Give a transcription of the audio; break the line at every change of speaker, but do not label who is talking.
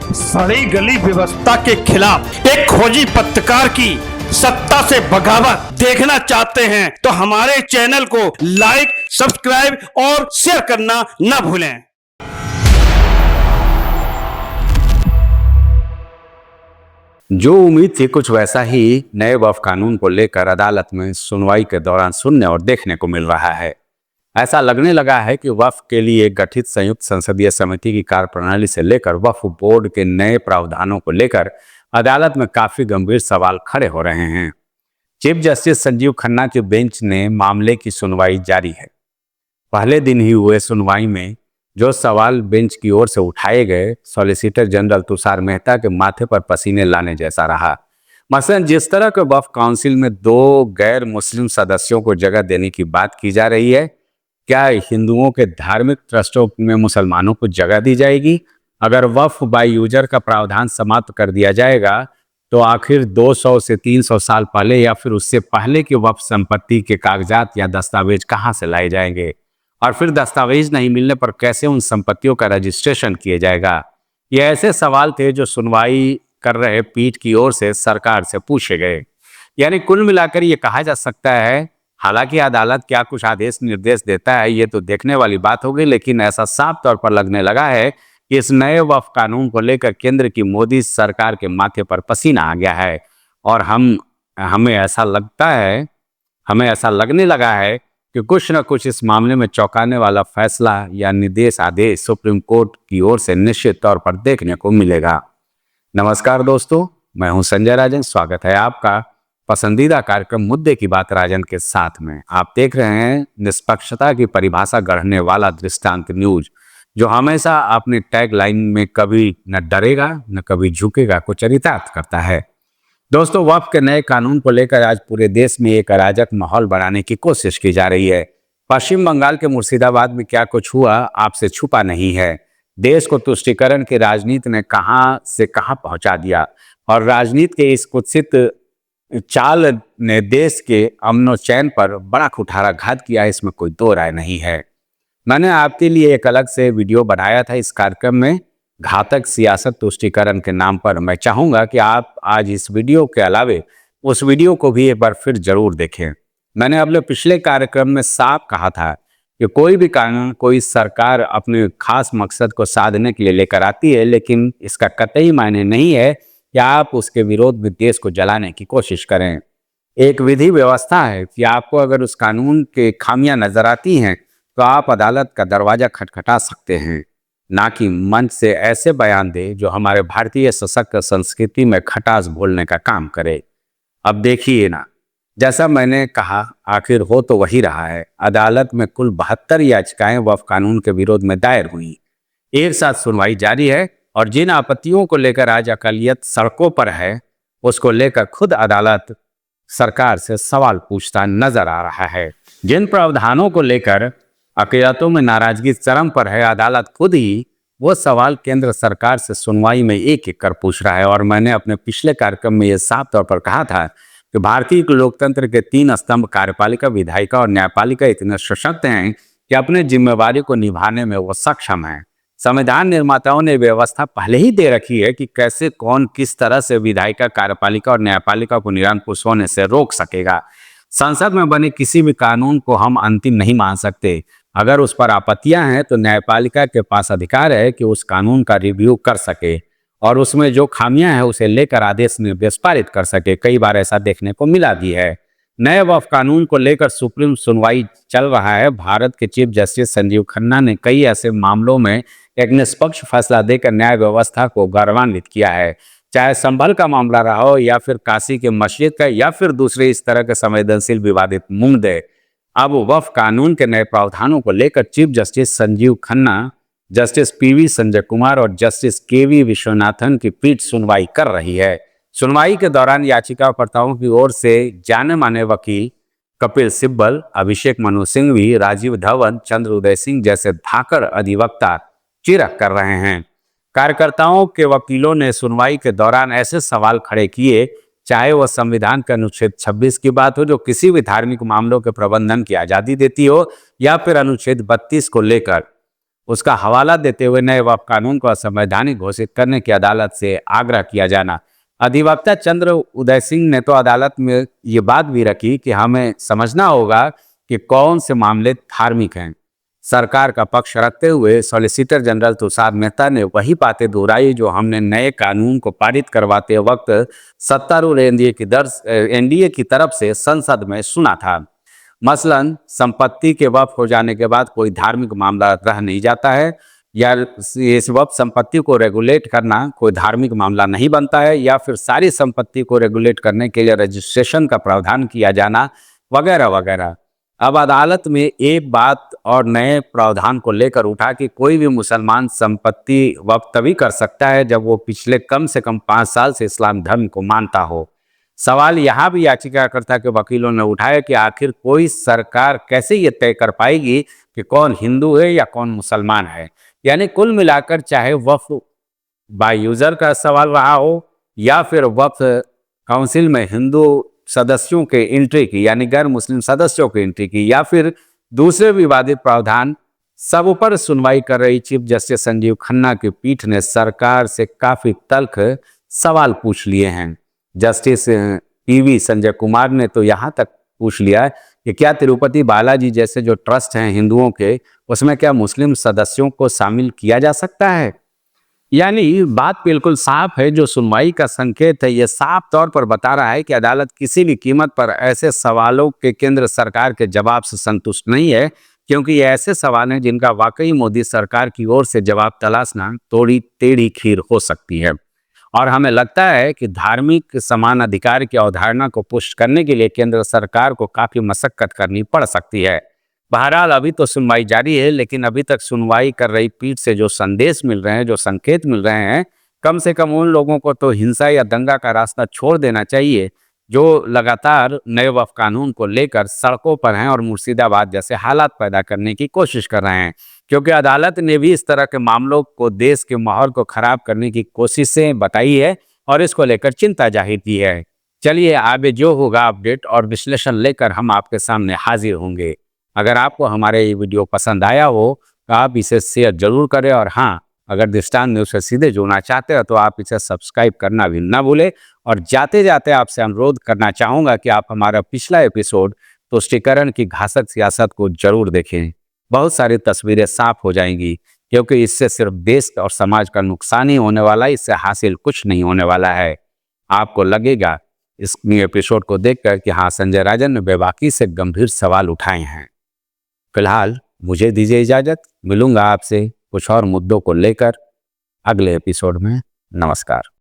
सड़ी गली व्यवस्था के खिलाफ एक खोजी पत्रकार की सत्ता से बगावत देखना चाहते हैं तो हमारे चैनल को लाइक, सब्सक्राइब और शेयर करना न भूलें।
जो उम्मीद थी कुछ वैसा ही नए वक्फ कानून को लेकर अदालत में सुनवाई के दौरान सुनने और देखने को मिल रहा है। ऐसा लगने लगा है कि वक्फ के लिए गठित संयुक्त संसदीय समिति की कार्यप्रणाली से लेकर वक्फ बोर्ड के नए प्रावधानों को लेकर अदालत में काफी गंभीर सवाल खड़े हो रहे हैं। चीफ जस्टिस संजीव खन्ना की बेंच ने मामले की सुनवाई जारी है। पहले दिन ही हुए सुनवाई में जो सवाल बेंच की ओर से उठाए गए, सॉलिसिटर जनरल तुषार मेहता के माथे पर पसीने लाने जैसा रहा। मसलन जिस तरह के वक्फ काउंसिल में 2 गैर मुस्लिम सदस्यों को जगह देने की बात की जा रही है, क्या हिंदुओं के धार्मिक ट्रस्टों में मुसलमानों को जगह दी जाएगी? अगर वक्फ बाय यूजर का प्रावधान समाप्त कर दिया जाएगा तो आखिर 200 से 300 साल पहले या फिर उससे पहले की वक्फ संपत्ति के कागजात या दस्तावेज कहां से लाए जाएंगे? और फिर दस्तावेज नहीं मिलने पर कैसे उन संपत्तियों का रजिस्ट्रेशन किया जाएगा? ये ऐसे सवाल थे जो सुनवाई कर रहे पीठ की ओर से सरकार से पूछे गए। यानी कुल मिलाकर ये कहा जा सकता है, हालांकि अदालत क्या कुछ आदेश निर्देश देता है ये तो देखने वाली बात होगी, लेकिन ऐसा साफ तौर पर लगने लगा है कि इस नए वक्फ कानून को लेकर केंद्र की मोदी सरकार के माथे पर पसीना आ गया है। और हमें ऐसा लगने लगा है कि कुछ न कुछ इस मामले में चौंकाने वाला फैसला या निर्देश आदेश सुप्रीम कोर्ट की ओर से निश्चित तौर पर देखने को मिलेगा। नमस्कार दोस्तों, मैं हूं संजय राजन। स्वागत है आपका पसंदीदा कार्यक्रम मुद्दे की बात राजन के साथ में। आप देख रहे हैं निष्पक्षता की परिभाषा गढ़ने वाला दृष्टांत न्यूज, जो हमेशा अपने टैग लाइन में कभी न डरेगा न कभी झुकेगा को चरितार्थ करता है। दोस्तों, वक्फ के नए कानून को लेकर आज पूरे देश में एक अराजक माहौल बनाने की कोशिश की जा रही है। पश्चिम बंगाल के मुर्शिदाबाद में क्या कुछ हुआ आपसे छुपा नहीं है। देश को तुष्टीकरण की राजनीति ने कहां से कहां पहुंचा दिया और राजनीति के इस कुत्सित चाल ने देश के अमनो चैन पर बड़ा कुठाराघात किया, इसमें कोई दो राय नहीं है। मैंने आपके लिए एक अलग से वीडियो बनाया था इस कार्यक्रम में, घातक सियासत तुष्टीकरण के नाम पर। मैं चाहूंगा कि आप आज इस वीडियो के अलावे उस वीडियो को भी एक बार फिर जरूर देखें। मैंने अपने पिछले कार्यक्रम में साफ कहा था कि कोई भी कानून कोई सरकार अपने खास मकसद को साधने के लिए लेकर आती है, लेकिन इसका कतई मायने नहीं है कि आप उसके विरोध में देश को जलाने की कोशिश करें। एक विधि व्यवस्था है कि आपको अगर उस कानून के खामियां नजर आती हैं तो आप अदालत का दरवाजा खटखटा सकते हैं, ना कि मंच से ऐसे बयान दे जो हमारे भारतीय सशक्त संस्कृति में खटास बोलने का काम करे। अब देखिए ना, जैसा मैंने कहा आखिर हो तो वही रहा है। अदालत में कुल 72 याचिकाएं वक्फ कानून के विरोध में दायर हुई। एक साथ सुनवाई जारी है और जिन आपत्तियों को लेकर आज अकालियत सड़कों पर है, उसको लेकर खुद अदालत सरकार से सवाल पूछता नजर आ रहा है। जिन प्रावधानों को लेकर अकालियतों में नाराजगी चरम पर है, अदालत खुद ही वो सवाल केंद्र सरकार से सुनवाई में एक एक कर पूछ रहा है। और मैंने अपने पिछले कार्यक्रम में ये साफ तौर पर कहा था कि भारतीय लोकतंत्र के 3 स्तंभ कार्यपालिका, विधायिका और न्यायपालिका इतने सशक्त हैं कि अपने जिम्मेवारी को निभाने में वो सक्षम है। संविधान निर्माताओं ने व्यवस्था पहले ही दे रखी है कि कैसे कौन किस तरह से विधायिका, कार्यपालिका और न्यायपालिका को निरंकुश होने से रोक सकेगा। संसद में बने किसी भी कानून को हम अंतिम नहीं मान सकते। अगर उस पर आपत्तियां हैं तो न्यायपालिका के पास अधिकार है कि उस कानून का रिव्यू कर सके और उसमें जो खामियां हैं उसे लेकर आदेश निर्देश पारित कर सके। कई बार ऐसा देखने को मिला भी है। नए वक्फ कानून को लेकर सुप्रीम सुनवाई चल रहा है। भारत के चीफ जस्टिस संजीव खन्ना ने कई ऐसे मामलों में एक निष्पक्ष फैसला देकर न्याय व्यवस्था को गौरवान्वित किया है, चाहे संभल का मामला रहा हो या फिर काशी के मस्जिद का या फिर दूसरे इस तरह के संवेदनशील विवादित मुद्दे। अब वक्फ कानून के नए प्रावधानों को लेकर chief justice Sanjeev Khanna, justice PV Sanjay Kumar और जस्टिस केवी विश्वनाथन की पीठ सुनवाई कर रही है। सुनवाई के दौरान याचिकाकर्ताओं की ओर से जाने माने वकील कपिल सिब्बल, अभिषेक मनु सिंघवी, राजीव धवन, चंद्र उदय सिंह जैसे धाकड़ अधिवक्ता चिरक कर रहे हैं। कार्यकर्ताओं के वकीलों ने सुनवाई के दौरान ऐसे सवाल खड़े किए, चाहे वह संविधान के अनुच्छेद 26 की बात हो जो किसी भी धार्मिक मामलों के प्रबंधन की आजादी देती हो, या फिर अनुच्छेद 32 को लेकर उसका हवाला देते हुए नए वक्फ कानून को असंवैधानिक घोषित करने की अदालत से आग्रह किया जाना। अधिवक्ता चंद्र उदय सिंह ने तो अदालत में ये बात भी रखी कि हमें समझना होगा कि कौन से मामले धार्मिक हैं। सरकार का पक्ष रखते हुए सॉलिसिटर जनरल तुषार मेहता ने वही बातें दोहराई जो हमने नए कानून को पारित करवाते वक्त सत्तारूढ़ एनडीए की तरफ से संसद में सुना था। मसलन संपत्ति के वक्फ हो जाने के बाद कोई धार्मिक मामला रह नहीं जाता है, या इस वक्त संपत्ति को रेगुलेट करना कोई धार्मिक मामला नहीं बनता है, या फिर सारी संपत्ति को रेगुलेट करने के लिए रजिस्ट्रेशन का प्रावधान किया जाना, वगैरह वगैरह। अब अदालत में एक बात और नए प्रावधान को लेकर उठा कि कोई भी मुसलमान संपत्ति वक्फ तभी कर सकता है जब वो पिछले कम से कम 5 साल से इस्लाम धर्म को मानता हो। सवाल यहाँ भी याचिकाकर्ता के वकीलों ने उठाया कि आखिर कोई सरकार कैसे ये तय कर पाएगी कि कौन हिंदू है या कौन मुसलमान है। यानी कुल मिलाकर चाहे वक्फ बाय यूजर का सवाल रहा हो या फिर वक्फ काउंसिल में हिंदू सदस्यों के एंट्री की, यानी गैर मुस्लिम सदस्यों की एंट्री की, या फिर दूसरे विवादित प्रावधान, सब पर सुनवाई कर रही चीफ जस्टिस संजीव खन्ना की पीठ ने सरकार से काफी तल्ख सवाल पूछ लिए हैं। जस्टिस पीवी संजय कुमार ने तो यहाँ तक पूछ लिया है कि क्या तिरुपति बालाजी जैसे जो ट्रस्ट हैं हिंदुओं के, उसमें क्या मुस्लिम सदस्यों को शामिल किया जा सकता है। यानी बात बिल्कुल साफ है। जो सुनवाई का संकेत है ये साफ तौर पर बता रहा है कि अदालत किसी भी कीमत पर ऐसे सवालों के केंद्र सरकार के जवाब से संतुष्ट नहीं है, क्योंकि ये ऐसे सवाल हैं जिनका वाकई मोदी सरकार की ओर से जवाब तलाशना थोड़ी टेढ़ी खीर हो सकती है। और हमें लगता है कि धार्मिक समान अधिकार की अवधारणा को पुष्ट करने के लिए केंद्र सरकार को काफी मशक्कत करनी पड़ सकती है। बहरहाल अभी तो सुनवाई जारी है, लेकिन अभी तक सुनवाई कर रही पीठ से जो संदेश मिल रहे हैं, जो संकेत मिल रहे हैं, कम से कम उन लोगों को तो हिंसा या दंगा का रास्ता छोड़ देना चाहिए जो लगातार नए वक्फ कानून को लेकर सड़कों पर हैं और मुर्शिदाबाद जैसे हालात पैदा करने की कोशिश कर रहे हैं। क्योंकि अदालत ने भी इस तरह के मामलों को देश के माहौल को खराब करने की कोशिशें बताई है और इसको लेकर चिंता जाहिर की है। चलिए आगे जो होगा अपडेट और विश्लेषण लेकर हम आपके सामने हाजिर होंगे। अगर आपको हमारे ये वीडियो पसंद आया हो तो आप इसे शेयर जरूर करें, और हाँ, अगर दृष्टांत न्यूज़ से सीधे जुड़ना चाहते हो तो आप इसे सब्सक्राइब करना भी ना भूलें। और जाते जाते आपसे अनुरोध करना चाहूँगा कि आप हमारा पिछला एपिसोड तुष्टीकरण की घातक सियासत को जरूर देखें। बहुत सारी तस्वीरें साफ हो जाएंगी, क्योंकि इससे सिर्फ देश और समाज का नुकसान ही होने वाला है, इससे हासिल कुछ नहीं होने वाला है। आपको लगेगा इस एपिसोड को देखकर कि हाँ, संजय राजन ने बेबाकी से गंभीर सवाल उठाए हैं। फिलहाल मुझे दीजिए इजाजत, मिलूंगा आपसे कुछ और मुद्दों को लेकर अगले एपिसोड में। नमस्कार।